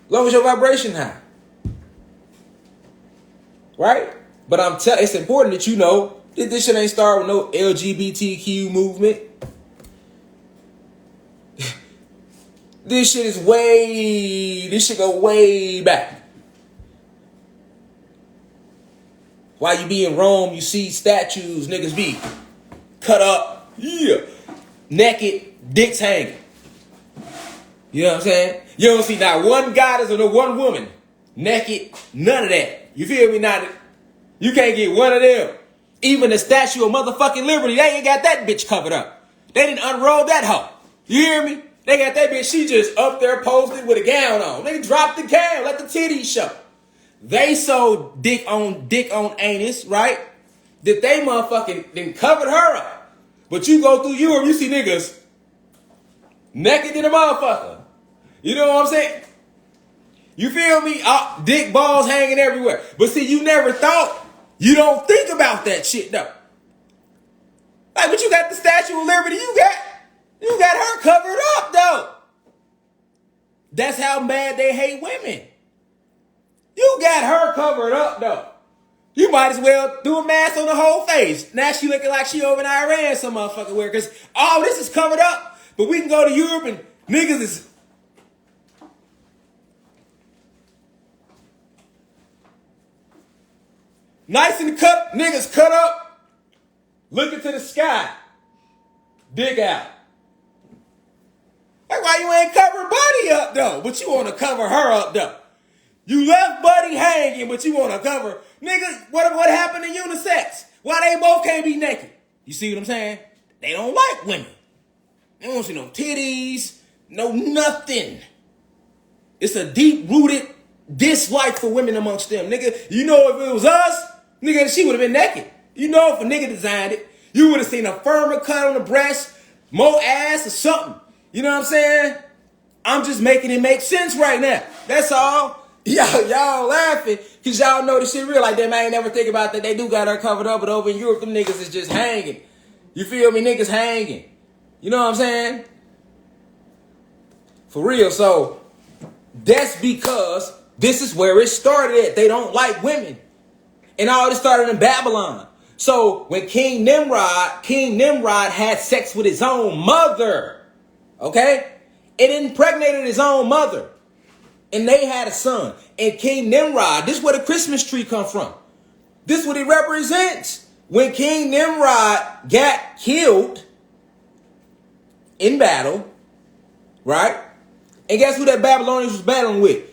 As long as your vibration high. Right? But it's important that you know that this shit ain't started with no LGBTQ movement. This shit go way back. While you be in Rome, you see statues, niggas be cut up, naked, dicks hanging. You know what I'm saying? You don't see not one goddess or no one woman naked, none of that. You feel me? You can't get one of them. Even the Statue of motherfucking Liberty, they ain't got that bitch covered up. They didn't unroll that hoe. You hear me? They got that bitch, she just up there posted with a gown on. They dropped the gown, let the titties show. They sold dick on anus, right? That they motherfucking then covered her up. But you go through Europe, you see niggas naked in a motherfucker. You know what I'm saying? You feel me? Dick balls hanging everywhere. But see, you never thought, you don't think about that shit though. Like, but you got the Statue of Liberty, you got her covered up though. That's how bad they hate women. You got her covered up though. You might as well do a mask on the whole face. Now she looking like she over in Iran some motherfucking where, because all this is covered up. But we can go to Europe and niggas is nice and cut, niggas cut up, looking to the sky, dig out. That's why you ain't cover Buddy up though, but you want to cover her up though. You left Buddy hanging, but you want to cover. Niggas, what happened to unisex? Why they both can't be naked? You see what I'm saying? They don't like women. They don't see no titties, no nothing. It's a deep-rooted dislike for women amongst them. Nigga, you know if it was us, nigga, she would have been naked. You know if a nigga designed it, you would have seen a firmer cut on the breast, more ass or something. You know what I'm saying? I'm just making it make sense right now. That's all. Y'all laughing because y'all know this shit real. Like them, I ain't never think about that. They do got her covered up, but over in Europe, them niggas is just hanging. You feel me? Niggas hanging. You know what I'm saying? For real. So that's because this is where it started at. They don't like women. And all this started in Babylon. So when King Nimrod had sex with his own mother, okay? It impregnated his own mother. And they had a son. And King Nimrod, this is where the Christmas tree come from. This is what it represents. When King Nimrod got killed in battle, right? And guess who that Babylonians was battling with?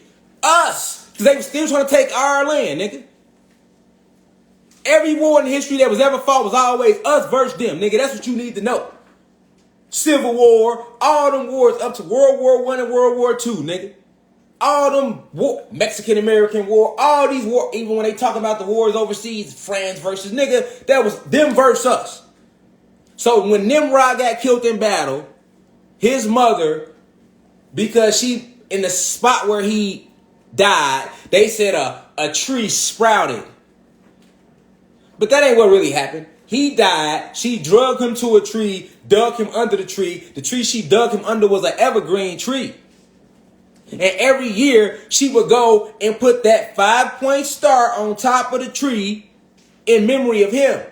Us. Because they were still trying to take our land, nigga. Every war in history that was ever fought was always us versus them, nigga. That's what you need to know. Civil War, all them wars up to World War I and World War II, nigga. All them Mexican-American war, all these wars, even when they talk about the wars overseas, France versus nigga, that was them versus us. So when Nimrod got killed in battle, his mother, because she, in the spot where he died, they said a tree sprouted. But that ain't what really happened. He died, she drug him to a tree, dug him under the tree. The tree she dug him under was an evergreen tree. And every year, she would go and put that 5-point star on top of the tree in memory of him.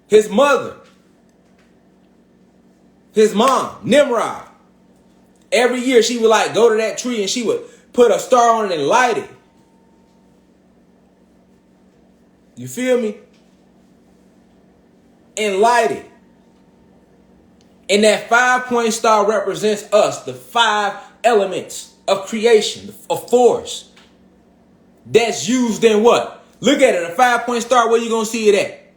His mother. His mom, Nimrod. Every year, she would like go to that tree and she would put a star on it and light it. You feel me? And light it. And that 5-point star represents us, the 5 elements of creation, of force. That's used in what? Look at it, a 5-point star, where you gonna see it at?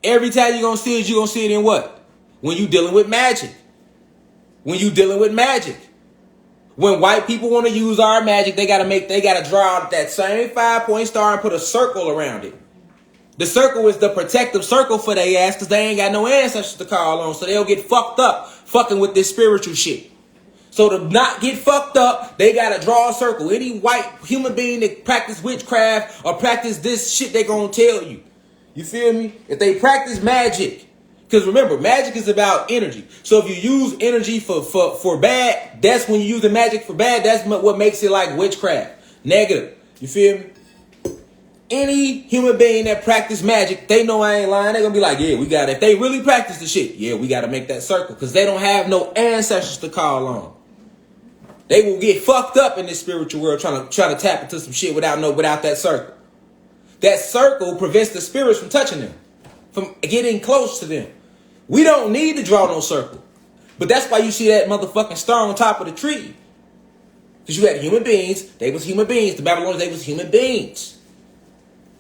Every time you're gonna see it, you're gonna see it in what? When you dealing with magic. When you dealing with magic. When white people want to use our magic, they gotta draw out that same 5-point star and put a circle around it. The circle is the protective circle for their ass because they ain't got no ancestors to call on, so they'll get fucked up fucking with this spiritual shit. So to not get fucked up, they gotta draw a circle. Any white human being that practice witchcraft or practice this shit, they gonna tell you. You feel me? If they practice magic, because remember, magic is about energy. So if you use energy for bad, that's when you use the magic for bad. That's what makes it like witchcraft. Negative. You feel me? Any human being that practice magic, they know I ain't lying. They're gonna be like, yeah, we got it. If they really practice the shit, yeah, we gotta make that circle. Because they don't have no ancestors to call on. They will get fucked up in this spiritual world trying to tap into some shit without that circle. That circle prevents the spirits from touching them, from getting close to them. We don't need to draw no circle. But that's why you see that motherfucking star on top of the tree. Because you had human beings, they was human beings. The Babylonians, they was human beings.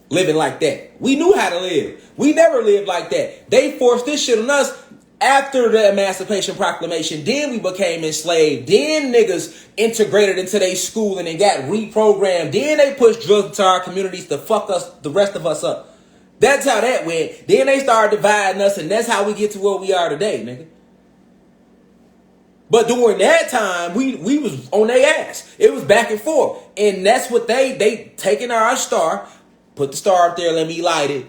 living like that. We knew how to live. We never lived like that. They forced this shit on us after the Emancipation Proclamation. Then we became enslaved. Then niggas integrated into their school and then got reprogrammed. Then they pushed drugs into our communities to fuck us, the rest of us up. That's how that went. Then they started dividing us, and that's how we get to where we are today, nigga. But during that time, we was on their ass. It was back and forth. And that's what they taking our star, put the star up there, let me light it,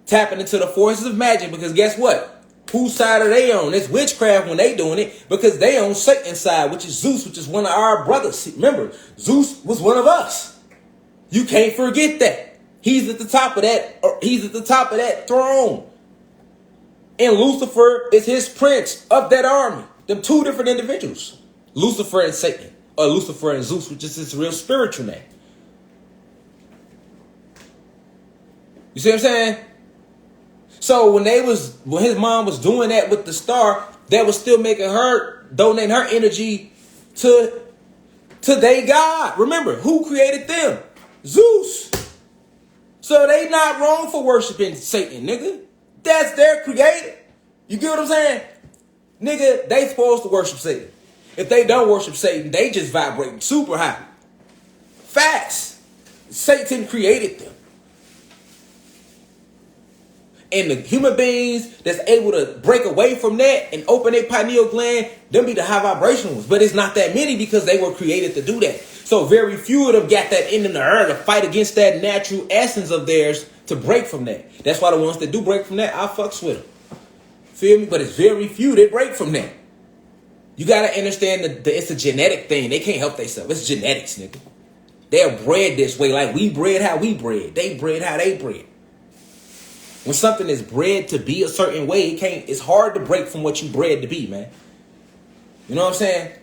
tapping into the forces of magic, because guess what? Whose side are they on? It's witchcraft when they doing it, because they on Satan's side, which is Zeus, which is one of our brothers. Remember, Zeus was one of us. You can't forget that. He's at the top of that. He's at the top of that throne. And Lucifer is his prince of that army. Them two different individuals. Lucifer and Satan. Or Lucifer and Zeus, which is his real spiritual name. You see what I'm saying? So when his mom was doing that with the star, that was still making her donate her energy to their God. Remember, who created them? Zeus. So they not wrong for worshiping Satan, nigga. That's their creator. You get what I'm saying? Nigga, they supposed to worship Satan. If they don't worship Satan, they just vibrating super high. Facts. Satan created them. And the human beings that's able to break away from that and open their pineal gland, them be the high vibrational ones. But it's not that many because they were created to do that. So very few of them got that in them to fight against that natural essence of theirs to break from that. That's why the ones that do break from that, I fucks with them. Feel me? But it's very few that break from that. You got to understand that it's a genetic thing. They can't help themselves. It's genetics, nigga. They're bred this way. Like we bred how we bred. They bred how they bred. When something is bred to be a certain way, it's hard to break from what you bred to be, man. You know what I'm saying?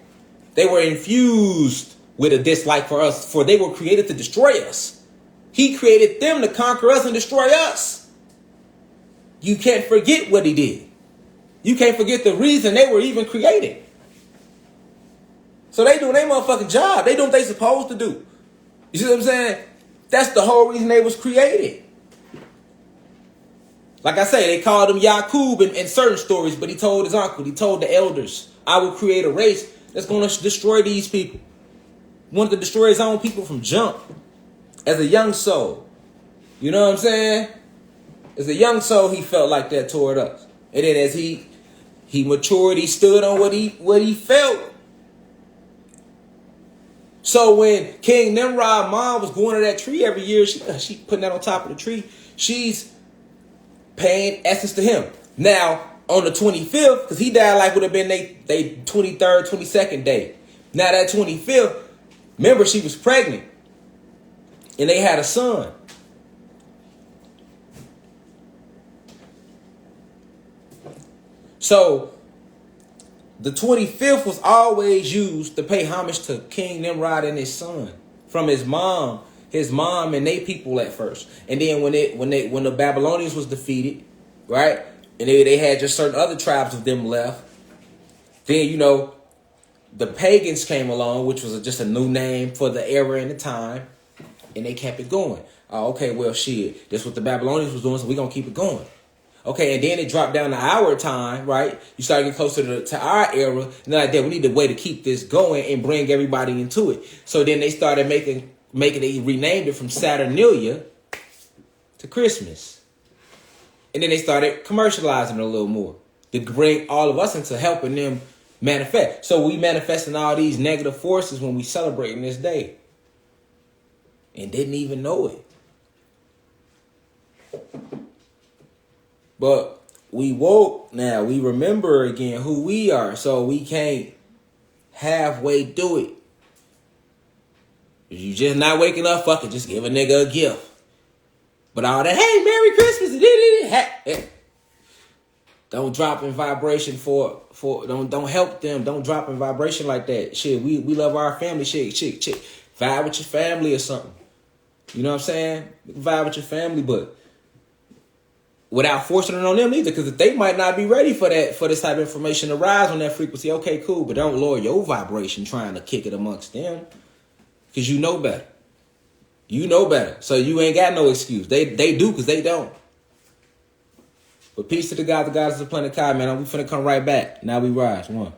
They were infused with a dislike for us, for they were created to destroy us. He created them to conquer us and destroy us. You can't forget what he did. You can't forget the reason they were even created. So they doing their motherfucking job. They doing what they supposed to do. You see what I'm saying? That's the whole reason they was created. Like I say, they called him Yakub in certain stories, but he told his uncle, he told the elders, I will create a race that's going to destroy these people. He wanted to destroy his own people from jump. As a young soul. You know what I'm saying? As a young soul, he felt like that toward us. And then as he matured, he stood on what he felt. So when King Nimrod's mom was going to that tree every year, she putting that on top of the tree, she's paying essence to him. Now, on the 25th, because he died like would have been they 23rd, 22nd day. Now that 25th, remember she was pregnant. And they had a son. So, the 25th was always used to pay homage to King Nimrod and his son. From his mom and they people at first. And then when the Babylonians was defeated, right? And they had just certain other tribes of them left. Then, you know, the pagans came along, which was just a new name for the era and the time. And they kept it going. Oh, okay, well, shit. That's what the Babylonians was doing, so we're going to keep it going. Okay, and then it dropped down to our time, right? You start getting closer to our era. And they're like, we need a way to keep this going and bring everybody into it. So then they started they renamed it from Saturnalia to Christmas. And then they started commercializing it a little more to bring all of us into helping them manifest. So we manifesting all these negative forces when we celebrating this day. And didn't even know it. But we woke now. We remember again who we are. So we can't halfway do it. If you just not waking up, fuck it. Just give a nigga a gift. But all that, hey, Merry Christmas. Don't drop in vibration for don't help them. Don't drop in vibration like that. Shit, we love our family. Shit. Vibe with your family or something. You know what I'm saying? Vibe with your family, but without forcing it on them either, because they might not be ready for this type of information to rise on that frequency. Okay, cool, but don't lower your vibration trying to kick it amongst them, because you know better. You know better. So you ain't got no excuse. They do because they don't. But peace to the God, the goddess of the planet Kai, man. We finna come right back. Now we rise. One.